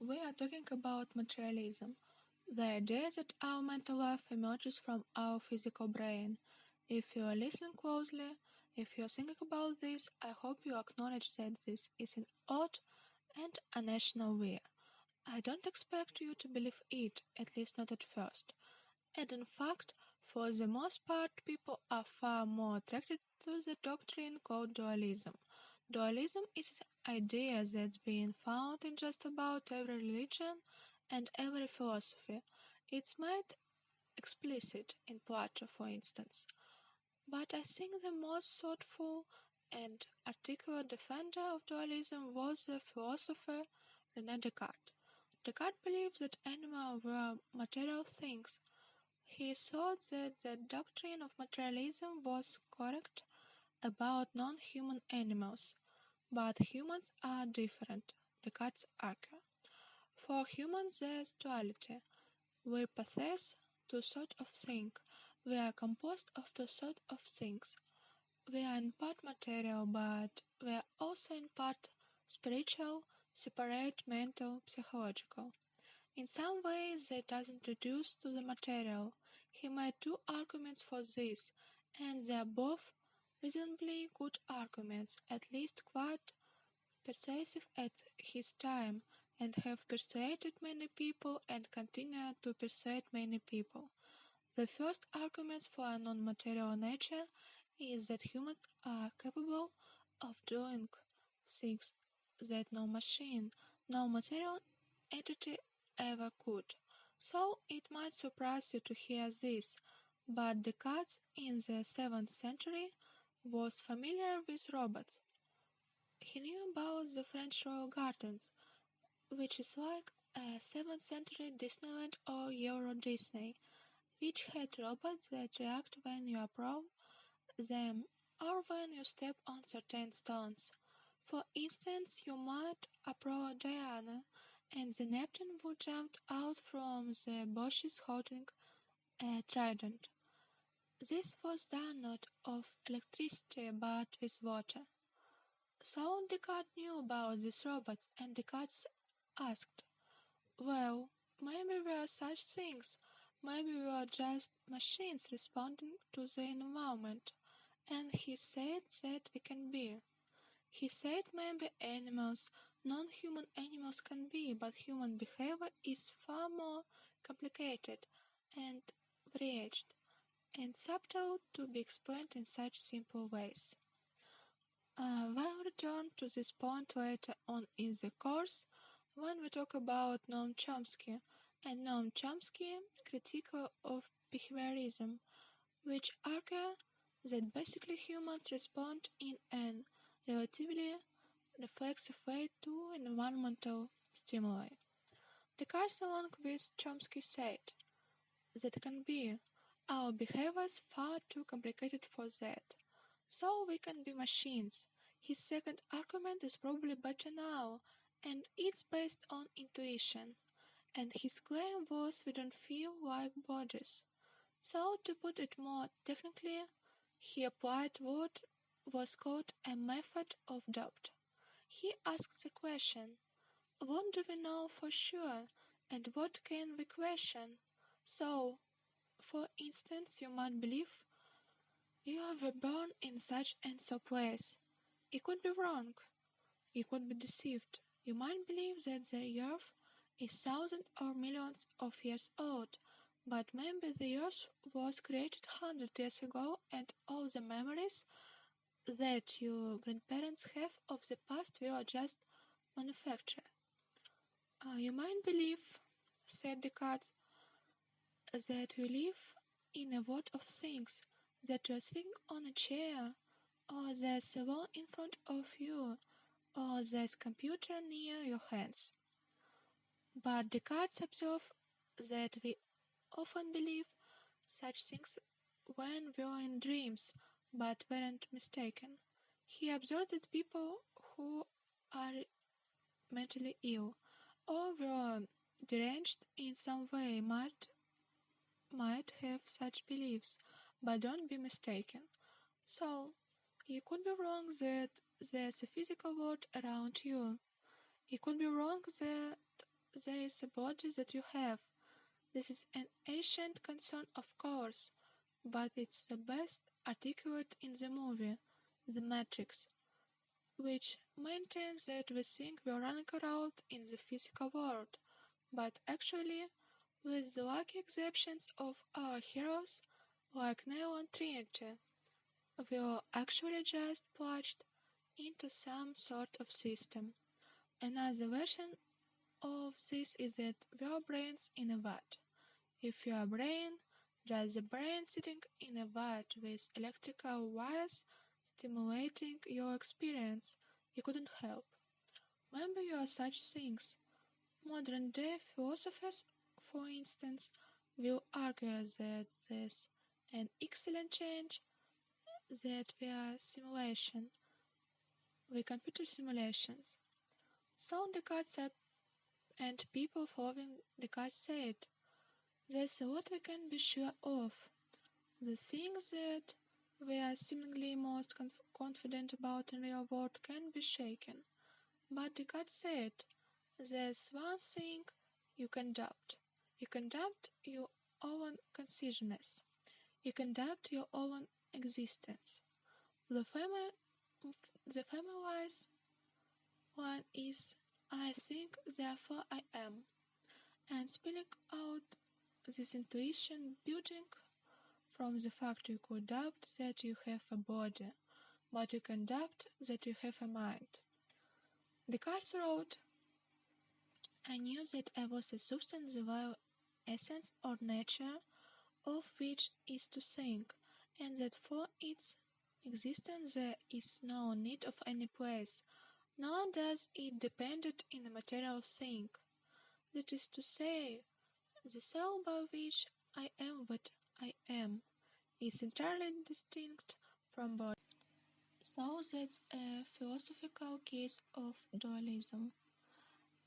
We are talking about materialism, the idea that our mental life emerges from our physical brain. If you are listening closely, if you are thinking about this, I hope you acknowledge that this is an odd and irrational way. I don't expect you to believe it, at least not at first. And in fact, for the most part, people are far more attracted to the doctrine called dualism. Dualism is an idea that's been found in just about every religion and every philosophy. It's made explicit in Plato, for instance. But I think the most thoughtful and articulate defender of dualism was the philosopher René Descartes. Descartes believed that animals were material things. He thought that the doctrine of materialism was correct about non-human animals, but humans are different, Descartes argued. For humans there is duality. We possess two sorts of things. We are composed of two sorts of things. We are in part material, but we are also in part spiritual, separate, mental, psychological. In some ways that doesn't reduce to the material. He made two arguments for this, and they are both reasonably good arguments, at least quite persuasive at his time, and have persuaded many people and continue to persuade many people. The first argument for a non-material nature is that humans are capable of doing things that no machine, no material entity ever could. So it might surprise you to hear this, but Descartes in the 7th century was familiar with robots. He knew about the French royal gardens, which is like a 7th century Disneyland or Euro Disney, which had robots that react when you approach them or when you step on certain stones. For instance, you might approach Diana, and the Neptune would jump out from the bushes holding a trident. This was done not of electricity but with water. So Descartes knew about these robots, and Descartes asked, well, maybe we are such things. Maybe we are just machines responding to the environment. And he said that we can be. He said maybe animals, non-human animals can be, but human behavior is far more complicated and varied and subtle to be explained in such simple ways. We'll return to this point later on in the course when we talk about Noam Chomsky and Noam Chomsky critique of behaviorism, which argue that basically humans respond in an relatively reflexive way to environmental stimuli. Descartes, along with Chomsky, said that can be our behavior is far too complicated for that, so we can be machines. His second argument is probably better now, and it's based on intuition. And his claim was we don't feel like bodies. So, to put it more technically, he applied what was called a method of doubt. He asked the question, what do we know for sure, and what can we question? So, for instance, you might believe you were born in such and so place. It could be wrong. You could be deceived. You might believe that the earth is thousands or millions of years old, but maybe the earth was created 100 years ago and all the memories that your grandparents have of the past were just manufactured. You might believe, said Descartes, that we live in a world of things, that you are sitting on a chair, or there's a wall in front of you, or there's a computer near your hands. But Descartes observed that we often believe such things when we are in dreams, but weren't mistaken. He observed that people who are mentally ill or were deranged in some way might have such beliefs, but don't be mistaken. So, you could be wrong that there's a physical world around you. You could be wrong that there is a body that you have. This is an ancient concern, of course, but it's the best articulate in the movie, The Matrix, which maintains that we think we're running around in the physical world, but actually, with the lucky exceptions of our heroes like Neo and Trinity, we're actually just plunged into some sort of system. Another version of this is that we're brains in a vat. If you're a brain, just a brain sitting in a vat with electrical wires stimulating your experience, you couldn't help. Maybe you are such things. Modern day philosophers, for instance, will argue that there's an excellent change that we computer simulations. So Descartes said, and people following Descartes said, there's a lot we can be sure of. The things that we are seemingly most confident about in real world can be shaken. But Descartes said, there's one thing you can doubt. You can doubt your own consciousness. You can doubt your own existence. The famous one is, I think, therefore I am. And spelling out this intuition building from the fact you could doubt that you have a body, but you can doubt that you have a mind. Descartes wrote, I knew that I was a substance the very essence or nature of which is to think, and that for its existence there is no need of any place, nor does it depend in a material thing. That is to say, the soul by which I am what I am is entirely distinct from body. So that's a philosophical case of dualism.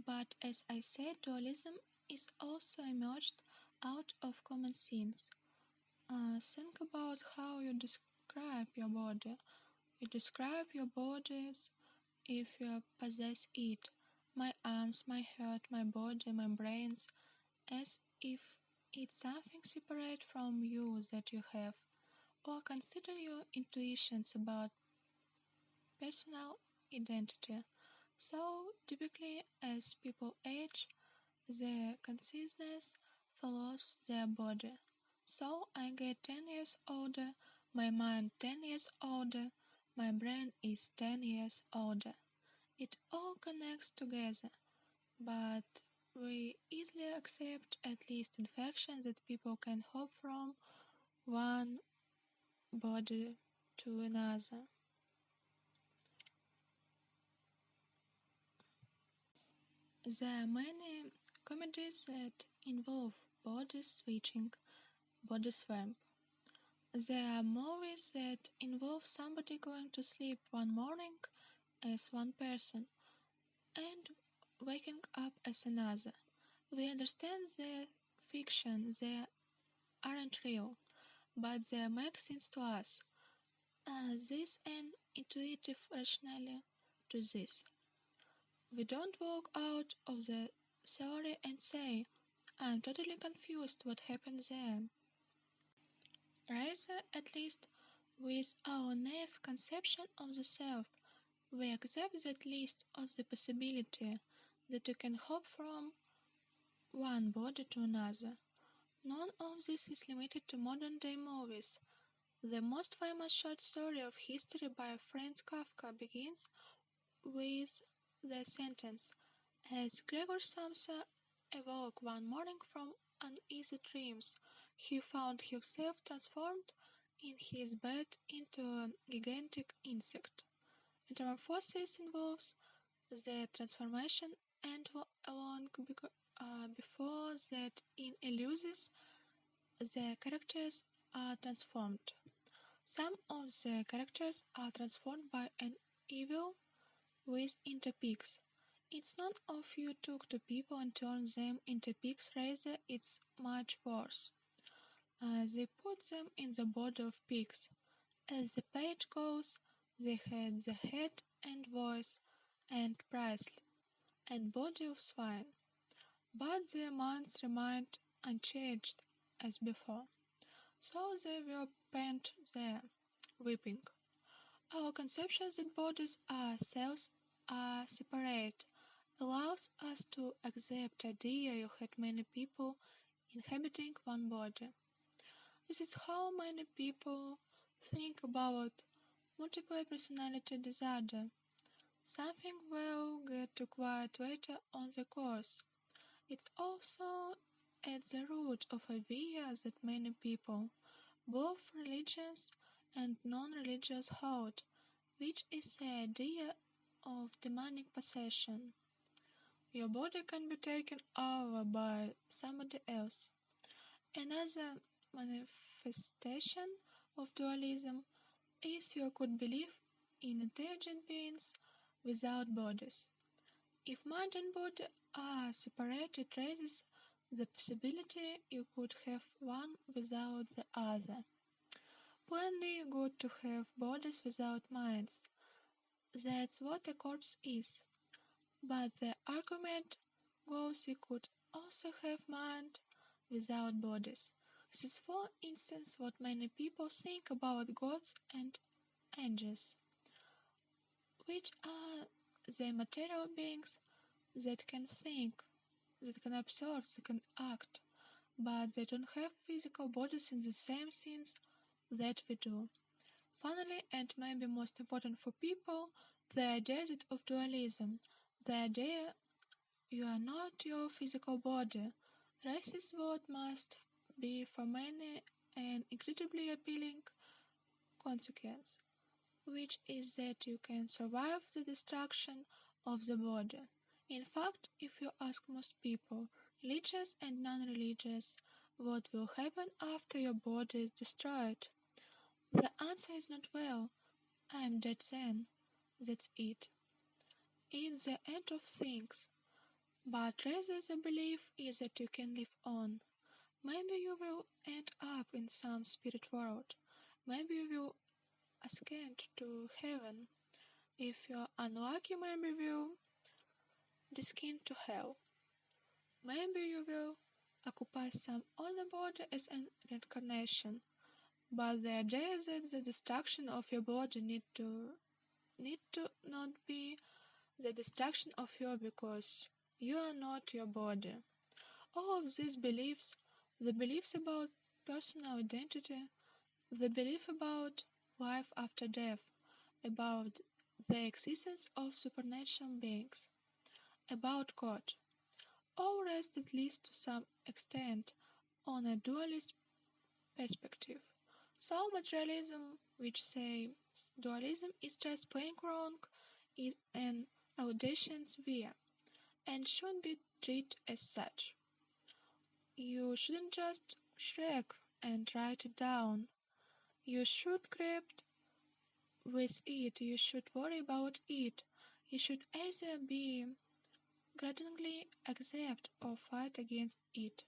But as I said, dualism is also emerged out of common sense. Think about how you describe your body. You describe your bodies if you possess it. My arms, my head, my body, my brains, as if it's something separate from you that you have. Or consider your intuitions about personal identity. So, typically, as people age, their consciousness follows their body. So, I get 10 years older, my mind 10 years older, my brain is 10 years older. It all connects together, but we easily accept at least infections that people can hop from one body to another. There are many comedies that involve body switching, body swap. There are movies that involve somebody going to sleep one morning as one person and waking up as another. We understand they're fiction, they aren't real, but they make sense to us. There's an intuitive rationale to this. We don't walk out of the theory and say, I'm totally confused what happened there. Rather, at least with our naive conception of the self, we accept that list of the possibility that you can hop from one body to another. None of this is limited to modern day movies. The most famous short story of history by Franz Kafka begins with the sentence, as Gregor Samsa awoke one morning from uneasy dreams, he found himself transformed in his bed into a gigantic insect. Metamorphosis involves the transformation and before that in Eleusis the characters are transformed. Some of the characters are transformed by an evil with into pigs. It's not of you took to people and turned them into pigs, rather it's much worse. They put them in the body of pigs. As the page goes, they had the head and voice and price and body of swine. but their minds remained unchanged as before. So they were pent there, weeping. Our conception that bodies are cells are separate allows us to accept the idea you had many people inhabiting one body. This is how many people think about multiple personality disorder, something we'll get to quite later on the course. It's also at the root of a idea that many people, both religious and non-religious, hold, which is the idea of demonic possession. Your body can be taken over by somebody else. Another manifestation of dualism is you could believe in intelligent beings without bodies. If mind and body are separate, it raises the possibility you could have one without the other. Plainly good to have bodies without minds. That's what a corpse is. But the argument goes we could also have mind without bodies. This is for instance what many people think about gods and angels, which are the material beings that can think, that can observe, that can act, but they don't have physical bodies in the same sense that we do. Finally, and maybe most important for people, the idea of dualism, the idea you are not your physical body. This is what must be for many an incredibly appealing consequence, which is that you can survive the destruction of the body. In fact, if you ask most people, religious and non-religious, what will happen after your body is destroyed, the answer is not well, I am dead then. That's it. It's the end of things. But rather the belief is that you can live on. Maybe you will end up in some spirit world. Maybe you will ascend to heaven. If you're unlucky, maybe you will descend to hell. Maybe you will occupy some other body as an reincarnation. But the idea is that the destruction of your body need to not be the destruction of you because you are not your body. All of these beliefs, the beliefs about personal identity, the belief about life after death, about the existence of supernatural beings, about God, all rest at least to some extent on a dualist perspective. So materialism, which says dualism is just plain wrong, is an audacious view and should be treated as such. You shouldn't just shrug and write it down. You should grapple with it. You should worry about it. You should either be grudgingly accept or fight against it.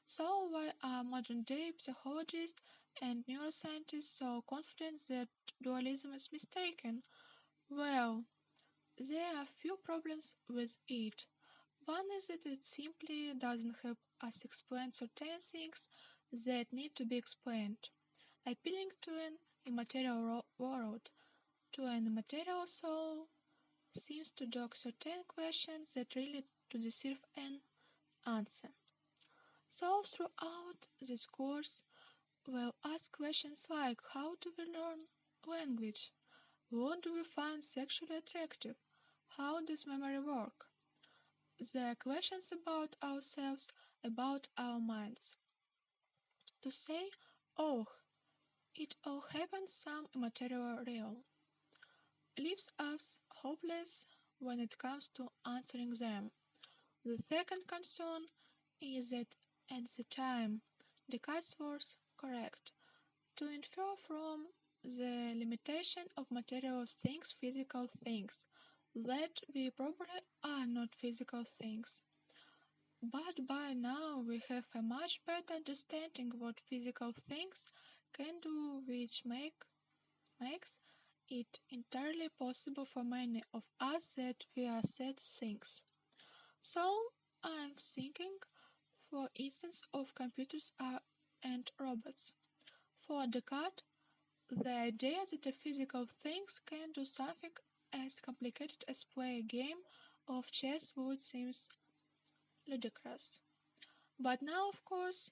So why are modern-day psychologists and neuroscientists so confident that dualism is mistaken? Well, there are few problems with it. One is that it simply doesn't help us explain certain things that need to be explained. Appealing to an immaterial world, to an immaterial soul, seems to dodge certain questions that really to deserve an answer. So throughout this course, we'll ask questions like how do we learn language? What do we find sexually attractive? How does memory work? The questions about ourselves, about our minds. To say, oh, it all happens some immaterial realm, leaves us hopeless when it comes to answering them. The second concern is that at the time, Descartes was correct to infer from the limitation of material things physical things, that we probably are not physical things. But by now we have a much better understanding what physical things can do, which makes it entirely possible for many of us that we are said things. So I'm thinking instance of computers and robots. For Descartes, the idea that a physical things can do something as complicated as play a game of chess would seem ludicrous. But now, of course,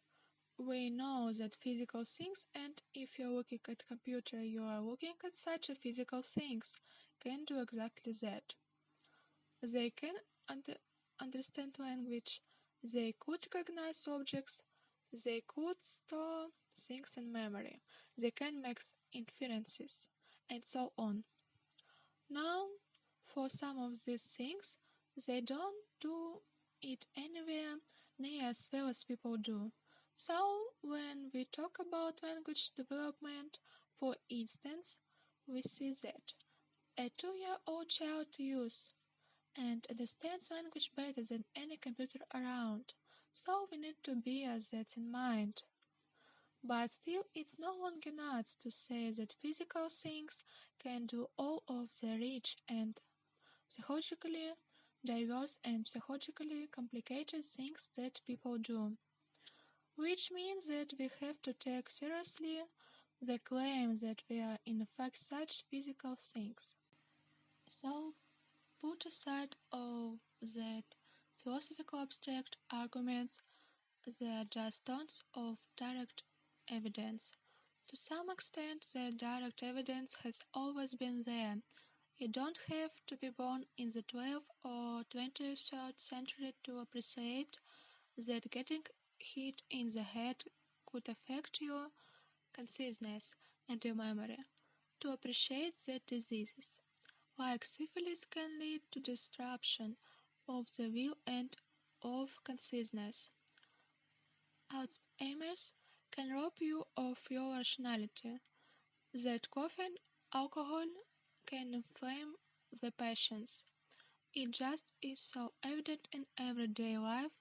we know that physical things, and if you're looking at a computer, you are looking at such a physical things, can do exactly that. They can understand language, they could recognize objects, they could store things in memory, they can make inferences, and so on. Now, for some of these things, they don't do it anywhere near as well as people do. So, when we talk about language development, for instance, we see that a 2-year-old child uses and understands language better than any computer around, so we need to bear that in mind. But still, it's no longer nuts to say that physical things can do all of the rich and psychologically diverse and psychologically complicated things that people do. Which means that we have to take seriously the claim that we are in fact such physical things. So, put aside all that philosophical abstract arguments, they are just tons of direct evidence. To some extent, the direct evidence has always been there. You don't have to be born in the 12th or 23rd century to appreciate that getting hit in the head could affect your consciousness and your memory, to appreciate that diseases, like syphilis, can lead to disruption of the will and of consciousness. Alzheimer's can rob you of your rationality, that coffee and alcohol can inflame the passions. It just is so evident in everyday life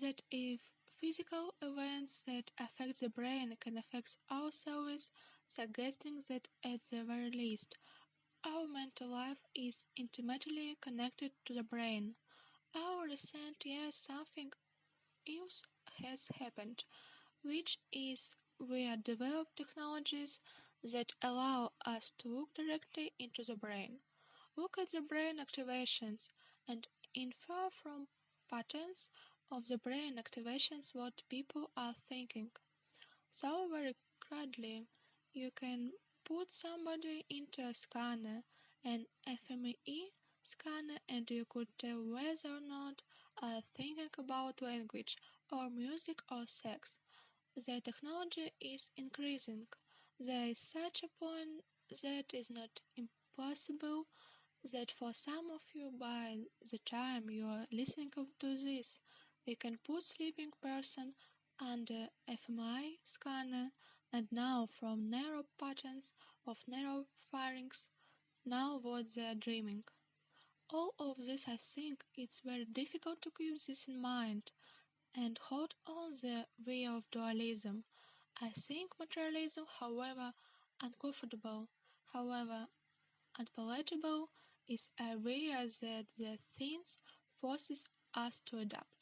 that if physical events that affect the brain can affect our cells, suggesting that at the very least our mental life is intimately connected to the brain. Our recent years something else has happened, which is we have developed technologies that allow us to look directly into the brain, look at the brain activations, and infer from patterns of the brain activations what people are thinking. So very crudely, you can put somebody into a scanner, an fMRI scanner, and you could tell whether or not are thinking about language or music or sex. The technology is increasing. There is such a point that is not impossible that for some of you by the time you are listening to this, we can put sleeping person under fMRI scanner and now from narrow patterns of narrow firings know what they are dreaming. All of this I think it's very difficult to keep this in mind and hold on the way of dualism. I think materialism, however uncomfortable, however unpalatable, is a way that the things forces us to adapt.